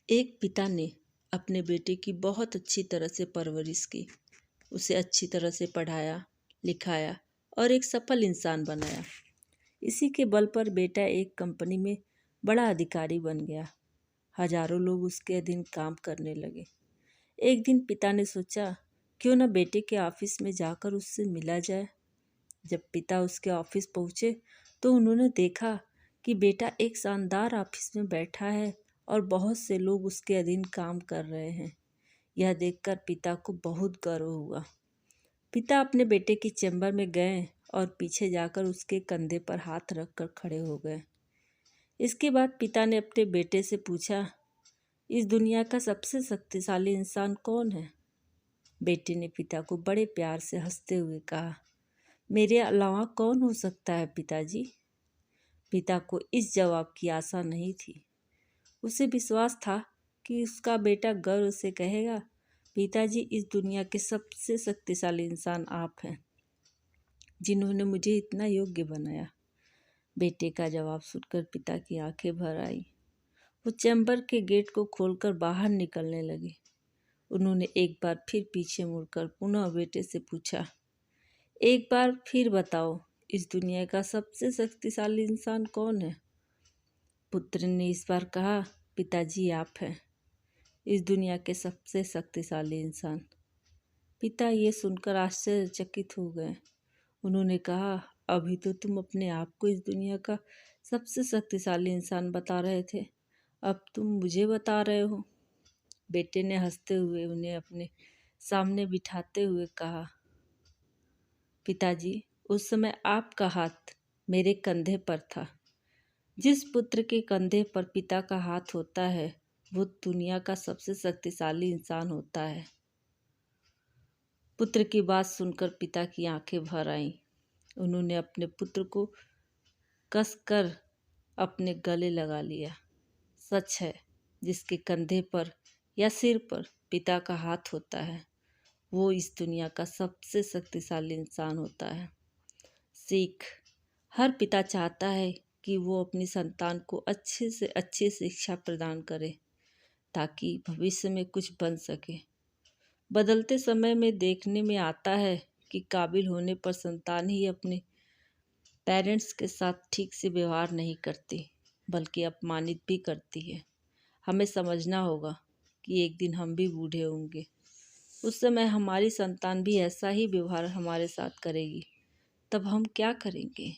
एक पिता ने अपने बेटे की बहुत अच्छी तरह से परवरिश की। उसे अच्छी तरह से पढ़ाया, लिखाया और एक सफल इंसान बनाया। इसी के बल पर बेटा एक कंपनी में बड़ा अधिकारी बन गया। हजारों लोग उसके अधीन काम करने लगे। एक दिन पिता ने सोचा, क्यों न बेटे के ऑफिस में जाकर उससे मिला जाए। जब पिता उसके ऑफिस पहुंचे तो उन्होंने देखा कि बेटा एक शानदार ऑफिस में बैठा है और बहुत से लोग उसके अधीन काम कर रहे हैं। यह देखकर पिता को बहुत गर्व हुआ। पिता अपने बेटे की चैम्बर में गए और पीछे जाकर उसके कंधे पर हाथ रखकर खड़े हो गए। इसके बाद पिता ने अपने बेटे से पूछा, इस दुनिया का सबसे शक्तिशाली इंसान कौन है? बेटे ने पिता को बड़े प्यार से हंसते हुए कहा, मेरे अलावा कौन हो सकता है पिताजी? पिता को इस जवाब की आशा नहीं थी। उसे विश्वास था कि उसका बेटा गर्व से कहेगा, पिताजी, इस दुनिया के सबसे शक्तिशाली इंसान आप हैं, जिन्होंने मुझे इतना योग्य बनाया। बेटे का जवाब सुनकर पिता की आंखें भर आई। वो चैम्बर के गेट को खोलकर बाहर निकलने लगे। उन्होंने एक बार फिर पीछे मुड़कर पुनः बेटे से पूछा, एक बार फिर बताओ, इस दुनिया का सबसे शक्तिशाली इंसान कौन है? पुत्र ने इस बार कहा, पिताजी, आप हैं इस दुनिया के सबसे शक्तिशाली इंसान। पिता ये सुनकर आश्चर्यचकित हो गए। उन्होंने कहा, अभी तो तुम अपने आप को इस दुनिया का सबसे शक्तिशाली इंसान बता रहे थे, अब तुम मुझे बता रहे हो। बेटे ने हंसते हुए उन्हें अपने सामने बिठाते हुए कहा, पिताजी, उस समय आपका हाथ मेरे कंधे पर था। जिस पुत्र के कंधे पर पिता का हाथ होता है वो दुनिया का सबसे शक्तिशाली इंसान होता है। पुत्र की बात सुनकर पिता की आंखें भर आईं। उन्होंने अपने पुत्र को कसकर अपने गले लगा लिया। सच है, जिसके कंधे पर या सिर पर पिता का हाथ होता है वो इस दुनिया का सबसे शक्तिशाली इंसान होता है। सीख, हर पिता चाहता है कि वो अपनी संतान को अच्छे से अच्छी शिक्षा प्रदान करे ताकि भविष्य में कुछ बन सके। बदलते समय में देखने में आता है कि काबिल होने पर संतान ही अपने पेरेंट्स के साथ ठीक से व्यवहार नहीं करती, बल्कि अपमानित भी करती है। हमें समझना होगा कि एक दिन हम भी बूढ़े होंगे। उस समय हमारी संतान भी ऐसा ही व्यवहार हमारे साथ करेगी, तब हम क्या करेंगे?